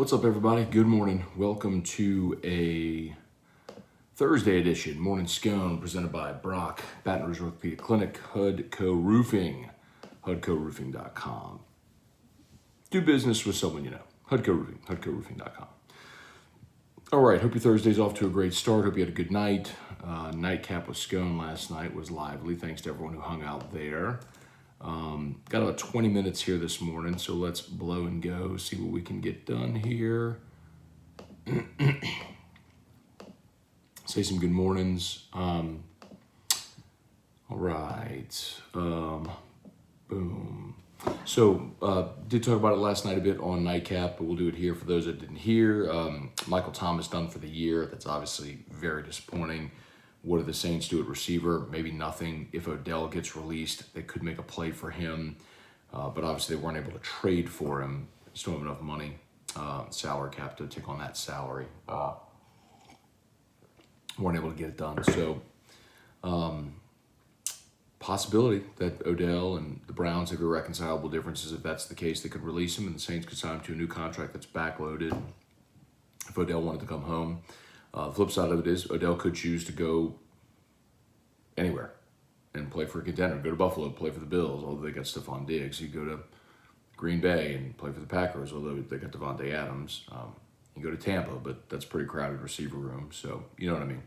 What's up, everybody? Good morning. Welcome to a Thursday edition, Morning Scone, presented by Brock, Baton Rouge Orthopedic Clinic, Hudco Roofing, HudcoRoofing.com. Do business with someone you know. Hudco Roofing, HudcoRoofing.com. All right, hope your Thursday's off to a great start. Hope you had a good night. Nightcap with Scone last night was lively. Thanks to everyone who hung out there. Got about 20 minutes here this morning, so let's blow and go, see what we can get done here. Say some good mornings. All right. Boom. So, did talk about it last night a bit on Nightcap, but we'll do it here for those that didn't hear. Michael Thomas done for the year. That's obviously very disappointing. What do the Saints do at receiver? Maybe nothing. If Odell gets released, they could make a play for him. But obviously they weren't able to trade for him. Just don't have enough money, salary cap to take on that salary. Weren't able to get it done. So, possibility that Odell and the Browns have irreconcilable differences. If that's the case, they could release him and the Saints could sign him to a new contract that's backloaded if Odell wanted to come home. The flip side of it is Odell could choose to go anywhere and play for a contender. Go to Buffalo, play for the Bills, although they got Stephon Diggs. You go to Green Bay and play for the Packers, although they got Devontae Adams. You go to Tampa, but that's a pretty crowded receiver room, so you know what I mean.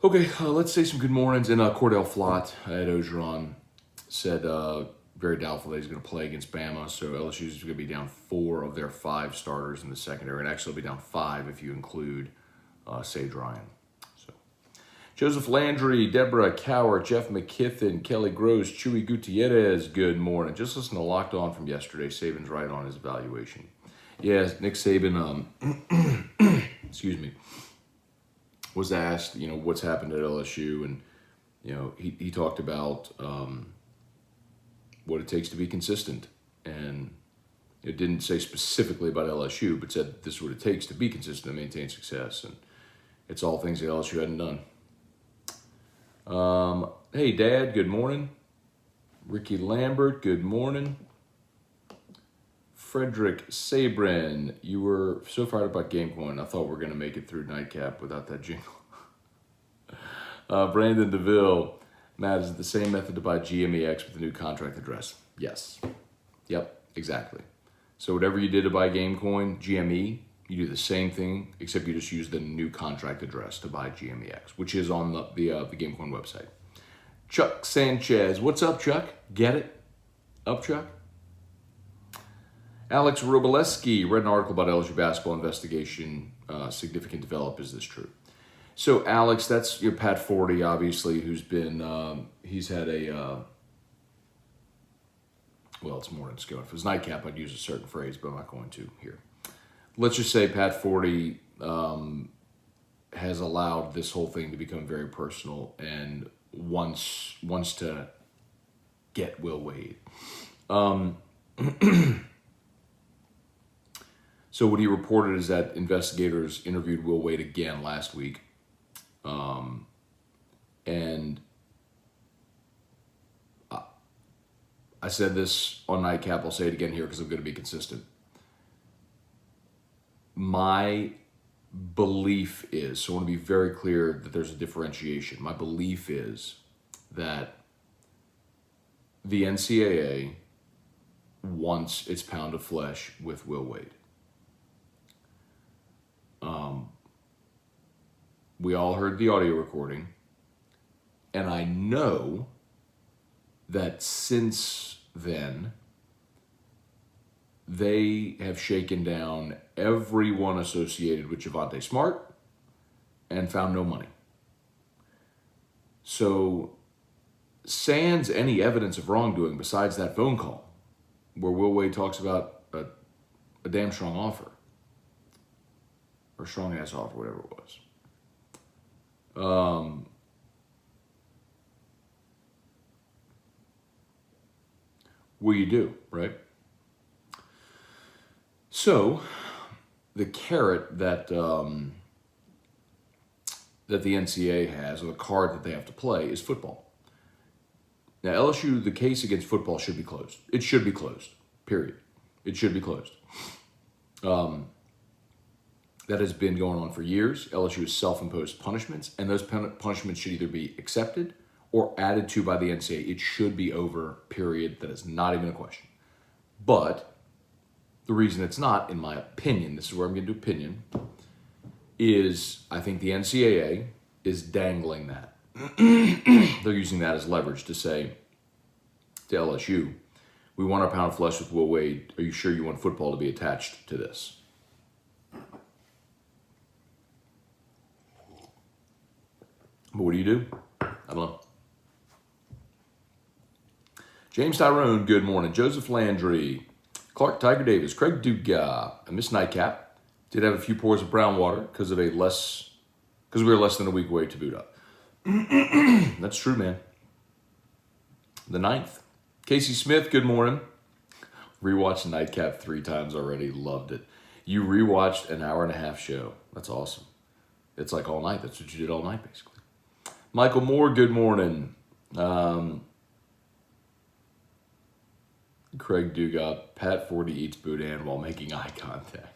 Okay, let's say some good mornings. And Cordell Flott at Ogeron said very doubtful that he's going to play against Bama, so LSU's going to be down 4 of their 5 starters in the secondary, and actually be down 5 if you include Sage Ryan. So, Joseph Landry, Deborah Cower, Jeff McKithen, Kelly Gross, Chewy Gutierrez, good morning. Just listen to Locked On from yesterday. Saban's right on his evaluation. Yes, Nick Saban, excuse me, was asked, what's happened at LSU, and, he talked about what it takes to be consistent, and it didn't say specifically about LSU, but said this is what it takes to be consistent and maintain success, and it's all things that LSU hadn't done. Hey, Dad, good morning. Ricky Lambert, good morning. Frederick Sabrin, you were so fired up about GameCoin, I thought we were going to make it through Nightcap without that jingle. Brandon DeVille, Matt, is it the same method to buy GMEX with the new contract address? Yes. Yep, exactly. So whatever you did to buy GameCoin, GME, you do the same thing, except you just use the new contract address to buy GMEX, which is on the GameCoin website. Chuck Sanchez, what's up, Chuck? Get it? Up, Chuck? Alex Robaleski, read an article about LSU basketball investigation, significant develop. Is this true? So, Alex, that's your Pat Forty, obviously, who's been, he's had a, well, it's more than Scone. If it was Nightcap, I'd use a certain phrase, but I'm not going to here. Let's just say Pat Forty has allowed this whole thing to become very personal and wants to get Will Wade. So what he reported is that investigators interviewed Will Wade again last week. And I said this on Nightcap, I'll say it again here because I'm going to be consistent. My belief is, so I want to be very clear that there's a differentiation. My belief is that the NCAA wants its pound of flesh with Will Wade. We all heard the audio recording, and I know that since then, they have shaken down everyone associated with Javonte Smart and found no money. So, sans any evidence of wrongdoing besides that phone call, where Will Wade talks about a damn strong offer, or strong-ass offer, whatever it was. What do you do, right? So, the carrot that the NCAA has, or the card that they have to play, is football. Now, LSU, the case against football should be closed. It should be closed, period. It should be closed. That has been going on for years. LSU has self-imposed punishments, and those punishments should either be accepted or added to by the NCAA. It should be over, period. That is not even a question. But the reason it's not, in my opinion, this is where I'm getting to opinion, is I think the NCAA is dangling that. They're using that as leverage to say to LSU, we want our pound of flesh with Will Wade. Are you sure you want football to be attached to this? But what do? I don't know. James Tyrone, good morning. Joseph Landry, Clark Tiger Davis, Craig Duga, I missed Nightcap. Did have a few pours of brown water because we were less than a week away to boot up. That's true, man. The 9th. Casey Smith, good morning. Rewatched Nightcap 3 times already. Loved it. You rewatched an hour and a half show. That's awesome. It's like all night. That's what you did all night, basically. Michael Moore, good morning. Craig Duga, Pat Forty eats boudin while making eye contact.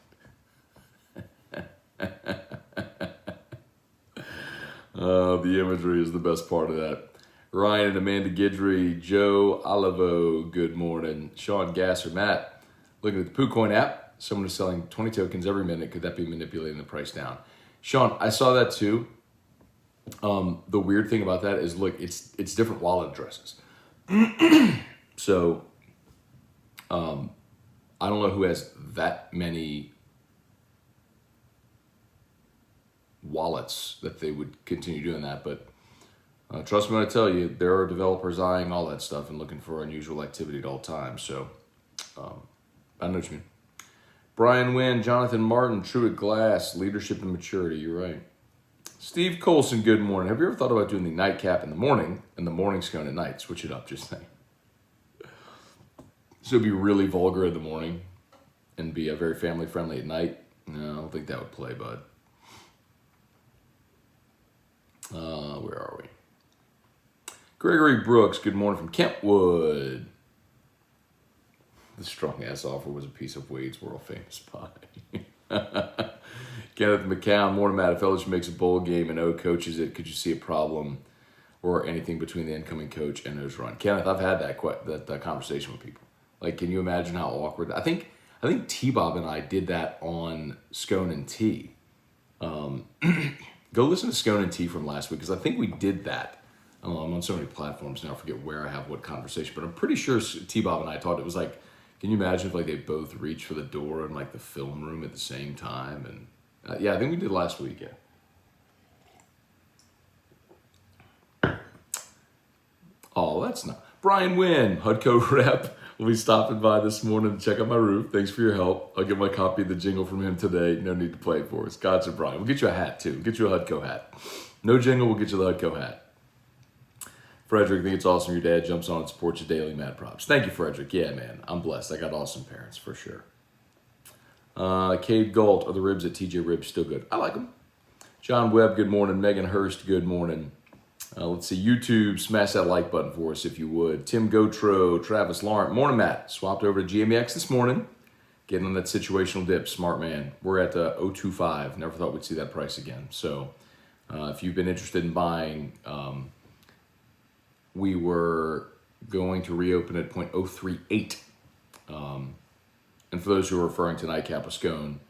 The imagery is the best part of that. Ryan and Amanda Guidry, Joe Olivo, good morning. Sean Gasser, Matt, looking at the PooCoin app. Someone is selling 20 tokens every minute. Could that be manipulating the price down? Sean, I saw that too. The weird thing about that is, look, it's different wallet addresses. So, I don't know who has that many wallets that they would continue doing that, but trust me when I tell you, there are developers eyeing all that stuff and looking for unusual activity at all times. So, I know what you mean. Brian Wynn, Jonathan Martin, Truett Glass, leadership and maturity. You're right. Steve Colson, good morning. Have you ever thought about doing the nightcap in the morning and the morning scone at night? Switch it up, just saying. So it'd be really vulgar in the morning and be very family friendly at night. No, I don't think that would play, bud. Where are we? Gregory Brooks, good morning from Kentwood. The strong ass offer was a piece of Wade's world famous pie. Kenneth McCown, morning, Matt. If LSU makes a bowl game and O coaches it, could you see a problem or anything between the incoming coach and O's run? Kenneth, I've had that conversation with people. Like, can you imagine how awkward? I think T-Bob and I did that on Scone and T. Go listen to Scone and T from last week, because I think we did that. I'm on so many platforms now, I forget where I have what conversation, but I'm pretty sure T-Bob and I talked. It was like, can you imagine if like they both reached for the door in like the film room at the same time? And yeah, I think we did last week, yeah. Oh, that's not. Brian Wynn, HUDCO rep, will be stopping by this morning to check out my roof. Thanks for your help. I'll get my copy of the jingle from him today. No need to play it for us. Gotcha, Brian. We'll get you a hat, too. We'll get you a HUDCO hat. No jingle, we'll get you the HUDCO hat. Frederick, I think it's awesome your dad jumps on and supports you daily. Mad props. Thank you, Frederick. Yeah, man. I'm blessed. I got awesome parents, for sure. Cade Galt, are the ribs at TJ Ribs still good? I like them. John Webb, good morning. Megan Hurst, good morning. Let's see, YouTube, smash that like button for us if you would. Tim Gotro, Travis Lawrence, morning Matt. Swapped over to GMEX this morning. Getting on that situational dip, smart man. We're at 025. Never thought we'd see that price again. So if you've been interested in buying, we were going to reopen at 0.038. And for those who are referring to Nightcap with Scone,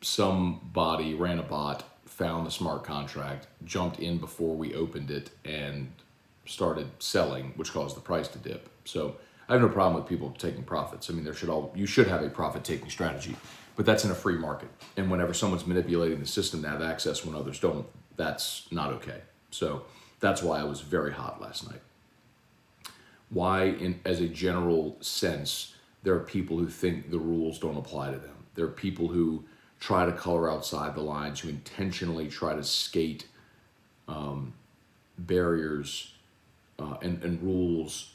somebody ran a bot, found the smart contract, jumped in before we opened it, and started selling, which caused the price to dip. So I have no problem with people taking profits. I mean, you should have a profit-taking strategy, but that's in a free market. And whenever someone's manipulating the system to have access when others don't, that's not okay. So that's why I was very hot last night. Why, as a general sense, there are people who think the rules don't apply to them. There are people who try to color outside the lines, who intentionally try to skate barriers and rules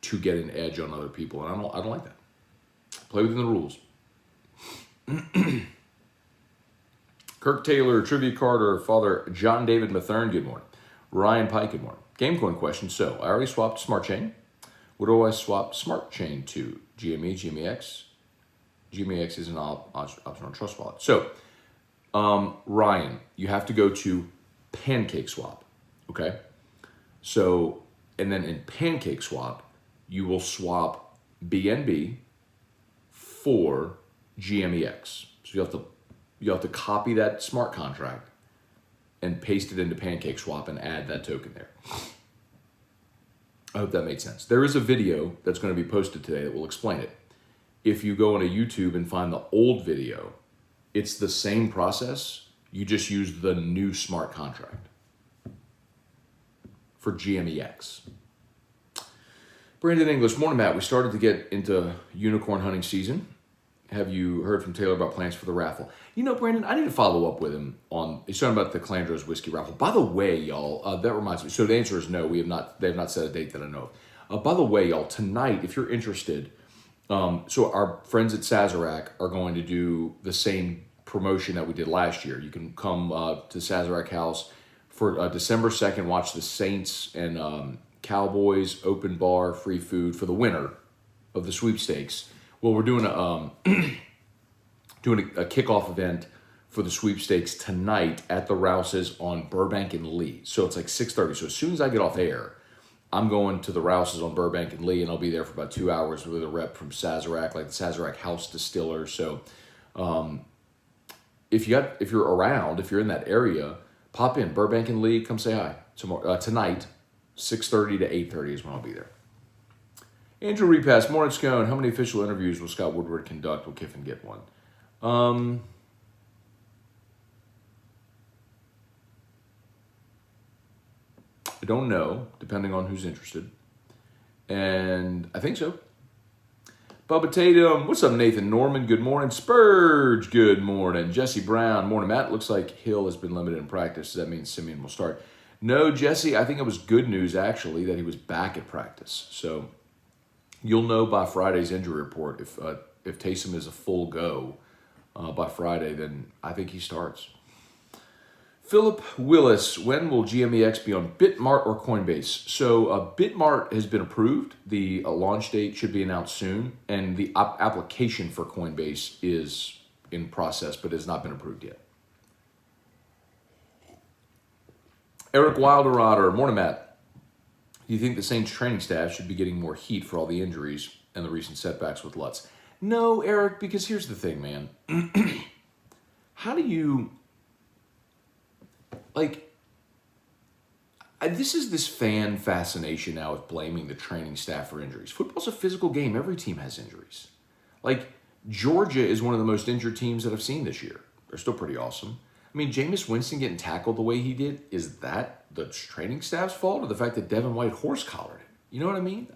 to get an edge on other people, and I don't like that. Play within the rules. Kirk Taylor, Trivia Carter, Father John David Mathern, good morning. Ryan Pike, good morning. Gamecoin question. So I already swapped Smart Chain. What do I swap Smart Chain to? GME, GMEX? GMAX is an optional trust wallet. So, Ryan, you have to go to Pancake Swap, okay? So, and then in Pancake Swap, you will swap BNB for GMEX. So you have to copy that smart contract and paste it into Pancake Swap and add that token there. I hope that made sense. There is a video that's going to be posted today that will explain it. If you go onto YouTube and find the old video, it's the same process. You just use the new smart contract for GMEX. Brandon English, morning, Matt. We started to get into unicorn hunting season. Have you heard from Taylor about plans for the raffle? You know, Brandon, I need to follow up with him on. He's talking about the Calandro's whiskey raffle. By the way, y'all, that reminds me. So the answer is no. They have not set a date that I know of. By the way, y'all, tonight, if you're interested, so our friends at Sazerac are going to do the same promotion that we did last year. You can come to Sazerac House for December 2nd. Watch the Saints and Cowboys open bar, free food for the winner of the sweepstakes. Well, we're doing a kickoff event for the sweepstakes tonight at the Rouses on Burbank and Lee. So it's like 6:30. So as soon as I get off air, I'm going to the Rouses on Burbank and Lee, and I'll be there for about 2 hours with a rep from Sazerac, like the Sazerac House Distiller. So if you're around, if you're in that area, pop in Burbank and Lee. Come say hi tomorrow, tonight, 6:30 to 8:30 is when I'll be there. Andrew Repass, morning, Scone. How many official interviews will Scott Woodward conduct? Will Kiffin get one? I don't know, depending on who's interested. And I think so. Bubba Tatum, what's up, Nathan Norman? Good morning. Spurge, good morning. Jesse Brown, morning, Matt. Looks like Hill has been limited in practice. Does that mean Simeon will start? No, Jesse, I think it was good news, actually, that he was back at practice. So you'll know by Friday's injury report if Taysom is a full go by Friday, then I think he starts. Philip Willis, when will GMEX be on Bitmart or Coinbase? So Bitmart has been approved. The launch date should be announced soon, and the application for Coinbase is in process, but has not been approved yet. Eric Wilderotter, morning, Matt. Do you think the Saints training staff should be getting more heat for all the injuries and the recent setbacks with Lutz? No, Eric, because here's the thing, man. How do you... this is this fan fascination now with blaming the training staff for injuries. Football's a physical game. Every team has injuries. Georgia is one of the most injured teams that I've seen this year. They're still pretty awesome. I mean, Jameis Winston getting tackled the way he did, is that the training staff's fault or the fact that Devin White horse-collared him? You know what I mean?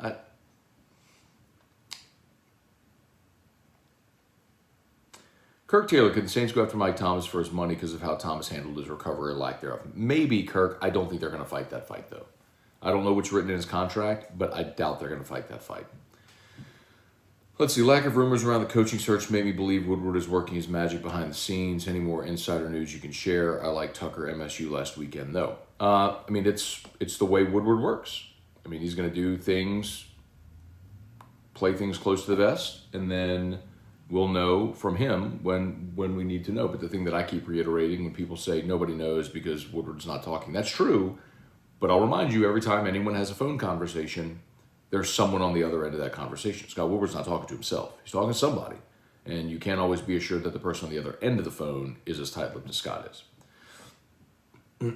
Kirk Taylor, could the Saints go after Mike Thomas for his money because of how Thomas handled his recovery or lack thereof? Maybe, Kirk. I don't think they're going to fight that fight, though. I don't know what's written in his contract, but I doubt they're going to fight that fight. Let's see. Lack of rumors around the coaching search made me believe Woodward is working his magic behind the scenes. Any more insider news you can share? I like Tucker MSU last weekend, though. It's the way Woodward works. I mean, he's going to do things, play things close to the vest, and then we'll know from him when we need to know. But the thing that I keep reiterating when people say nobody knows because Woodward's not talking, that's true. But I'll remind you, every time anyone has a phone conversation, there's someone on the other end of that conversation. Scott Woodward's not talking to himself. He's talking to somebody. And you can't always be assured that the person on the other end of the phone is as tight-lipped as Scott is.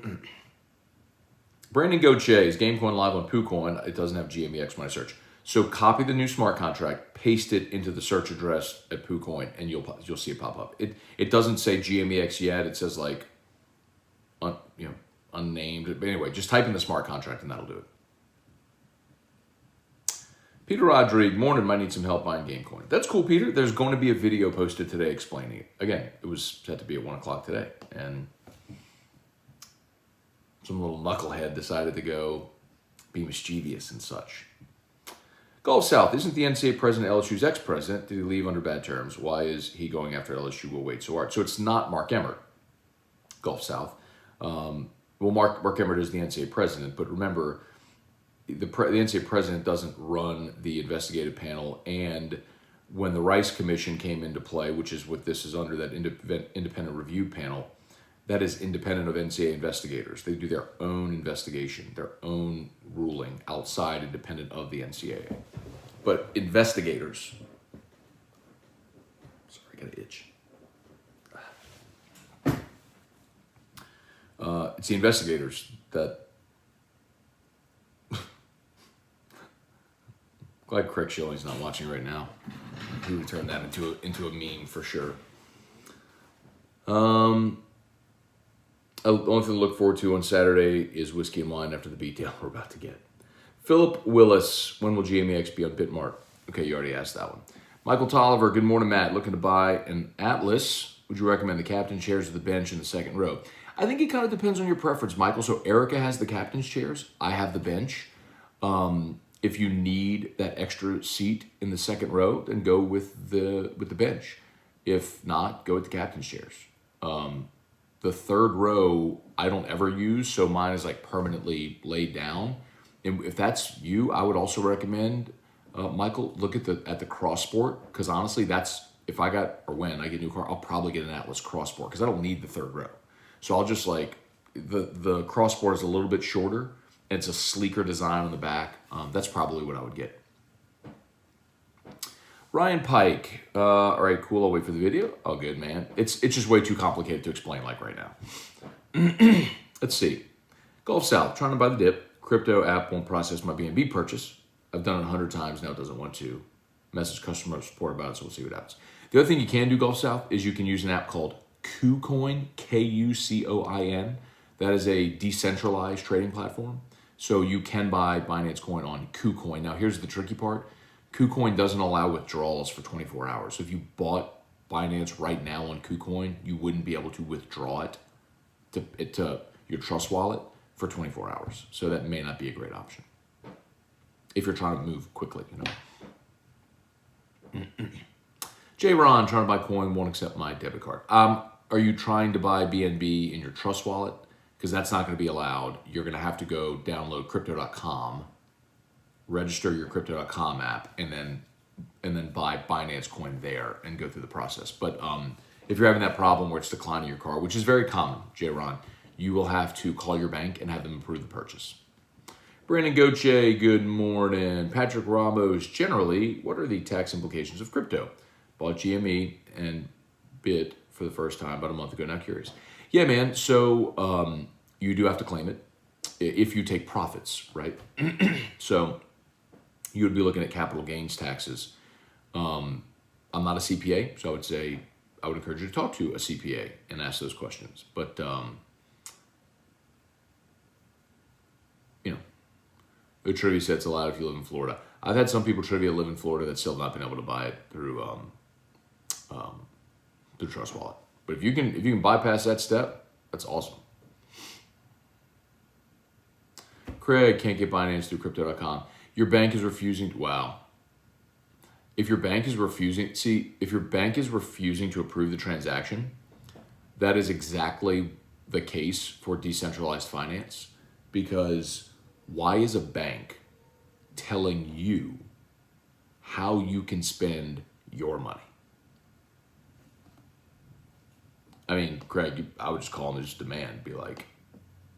Brandon Gauthier is GameCoin live on PooCoin. It doesn't have GMEX when I search. So copy the new smart contract, paste it into the search address at PooCoin, and you'll see it pop up. It doesn't say GMEX yet. It says unnamed. But anyway, just type in the smart contract and that'll do it. Peter Rodrigue, morning. Might need some help buying GameCoin. That's cool, Peter. There's going to be a video posted today explaining it. Again, it was set to be at 1 o'clock today, and some little knucklehead decided to go be mischievous and such. Gulf South, isn't the NCAA president LSU's ex-president? Did he leave under bad terms? Why is he going after LSU? Will wait so hard. So it's not Mark Emmert, Gulf South. Mark Emmert is the NCAA president, but remember, the NCAA president doesn't run the investigative panel and when the Rice Commission came into play, which is what this is under, that independent review panel, that is independent of NCAA investigators. They do their own investigation, their own ruling outside, independent of the NCAA. But investigators, sorry, I got an itch. It's the investigators that, glad Craig Schilling's not watching right now. He would turn that into a meme for sure. The only thing to look forward to on Saturday is whiskey and wine after the beatdown we're about to get. Philip Willis, when will GMEX be on Bitmart? Okay, you already asked that one. Michael Tolliver, good morning, Matt. Looking to buy an Atlas. Would you recommend the captain chairs or the bench in the second row? I think it kind of depends on your preference, Michael. So Erica has the captain's chairs. I have the bench. If you need that extra seat in the second row, then go with the bench. If not, go with the captain's chairs. The third row I don't ever use, so mine is like permanently laid down. And if that's you, I would also recommend, Michael, look at the cross sport, because honestly, that's when I get a new car, I'll probably get an Atlas cross sport because I don't need the third row. So I'll just like the cross sport is a little bit shorter. And it's a sleeker design on the back. That's probably what I would get. Ryan Pike. All right, cool. I'll wait for the video. Oh, good, man. It's just way too complicated to explain like right now. Let's see. Gulf South, trying to buy the dip. Crypto app won't process my BNB purchase. I've done it 100 times. Now it doesn't want to. Message customer support about it, so we'll see what happens. The other thing you can do, Gulf South, is you can use an app called KuCoin, Kucoin. That is a decentralized trading platform. So you can buy Binance Coin on KuCoin. Now, here's the tricky part. KuCoin doesn't allow withdrawals for 24 hours. So if you bought Binance right now on KuCoin, you wouldn't be able to withdraw it to your Trust wallet for 24 hours. So that may not be a great option if you're trying to move quickly, J. Ron, trying to buy coin, won't accept my debit card. Are you trying to buy BNB in your Trust wallet? Because that's not going to be allowed. You're going to have to go download crypto.com, register your crypto.com app, and then buy Binance Coin there and go through the process. But if you're having that problem where it's declining your card, which is very common, J-Ron, you will have to call your bank and have them approve the purchase. Brandon Goche, good morning. Patrick Ramos, generally, what are the tax implications of crypto? Bought GME and BIT for the first time about a month ago. Now curious. Yeah, man. So you do have to claim it if you take profits, right? So you would be looking at capital gains taxes. I'm not a CPA, so I would encourage you to talk to a CPA and ask those questions. But the trivia said it's allowed if you live in Florida. I've had some people trivia live in Florida that still have not been able to buy it through Trust Wallet. But if you can bypass that step, that's awesome. Craig, can't get Binance through crypto.com. Your bank is refusing. Wow. If your bank is refusing to approve the transaction, that is exactly the case for decentralized finance. Because why is a bank telling you how you can spend your money? I mean, Craig, I would just call them and just demand, be like,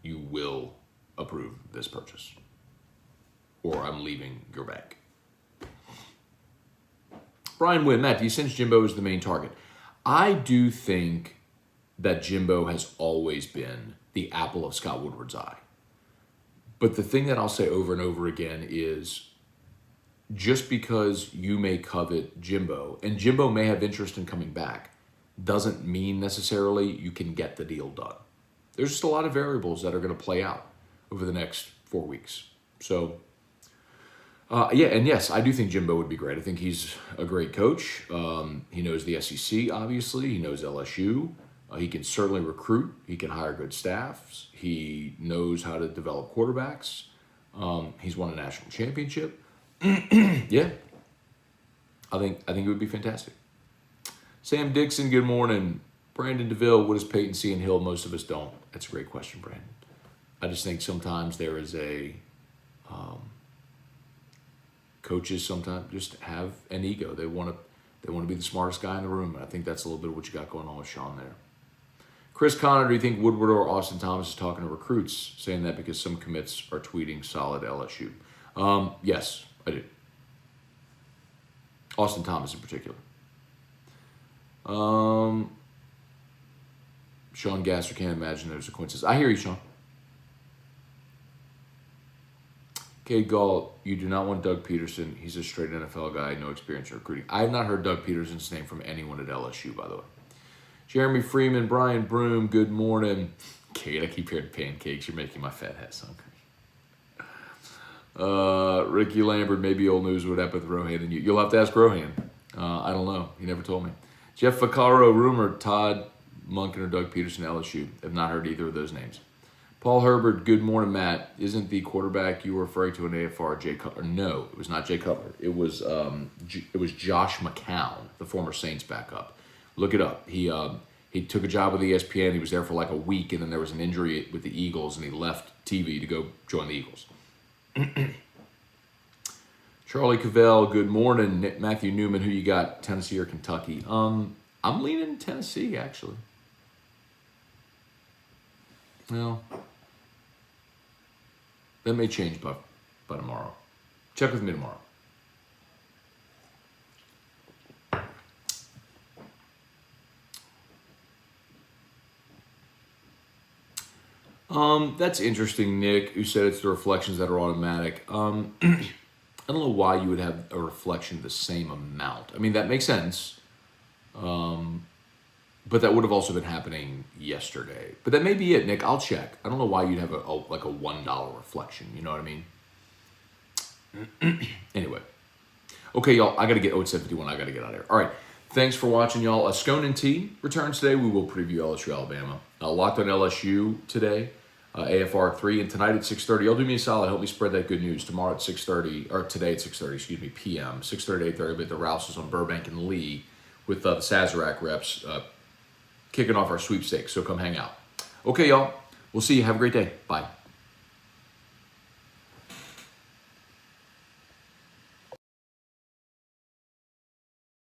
you will approve this purchase, or I'm leaving your bank. Brian Wynn, Matt, do you sense Jimbo is the main target? I do think that Jimbo has always been the apple of Scott Woodward's eye. But the thing that I'll say over and over again is just because you may covet Jimbo, and Jimbo may have interest in coming back, doesn't mean necessarily you can get the deal done. There's just a lot of variables that are going to play out over the next 4 weeks. So, and yes, I do think Jimbo would be great. I think he's a great coach. He knows the SEC, obviously. He knows LSU. He can certainly recruit. He can hire good staffs. He knows how to develop quarterbacks. He's won a national championship. Yeah, I think it would be fantastic. Sam Dixon, good morning. Brandon DeVille, what does Peyton see in Hill? Most of us don't. That's a great question, Brandon. I just think sometimes there is coaches sometimes just have an ego. They want to They want to be the smartest guy in the room. And I think that's a little bit of what you got going on with Sean there. Chris Connor, do you think Woodward or Austin Thomas is talking to recruits, saying that because some commits are tweeting solid LSU? Yes, I do. Austin Thomas in particular. Sean Gasser, can't imagine there's a coincidence. I hear you, Sean. Cade Gall, you do not want Doug Peterson. He's a straight NFL guy, no experience in recruiting. I have not heard Doug Peterson's name from anyone at LSU, by the way. Jeremy Freeman, Brian Broom, good morning. Cade, I keep hearing pancakes. You're making my fat ass hungry. Ricky Lambert, maybe old news would happen with Rohan and you. You'll have to ask Rohan. I don't know. He never told me. Jeff Vaccaro, rumor, Todd Monken or Doug Peterson, LSU. Have not heard either of those names. Paul Herbert, good morning, Matt. Isn't the quarterback you were referring to in AFR Jay Cutler? No, it was not Jay Cutler. It was Josh McCown, the former Saints backup. Look it up. He took a job with ESPN. He was there for like a week, and then there was an injury with the Eagles, and he left TV to go join the Eagles. Charlie Cavell, good morning. Matthew Newman, who you got, Tennessee or Kentucky? I'm leaning Tennessee, actually. Well, that may change by tomorrow. Check with me tomorrow. That's interesting, Nick, who said it's the reflections that are automatic. I don't know why you would have a reflection the same amount. I mean, that makes sense. But that would have also been happening yesterday. But that may be it, Nick. I'll check. I don't know why you'd have a $1 reflection. You know what I mean? Anyway. Okay, y'all. I got to get... Oh, it's 7:51. I got to get out of here. All right. Thanks for watching, y'all. Scone and T returns today. We will preview LSU, Alabama. Locked on LSU today. AFR 3. And tonight at 6:30. Y'all do me a solid. Help me spread that good news. Tomorrow at 6:30. Or today at 6:30, p.m. 6:30 to 8:30. But the Rouses on Burbank and Lee with the Sazerac reps kicking off our sweepstakes. So come hang out. Okay, y'all. We'll see you. Have a great day. Bye.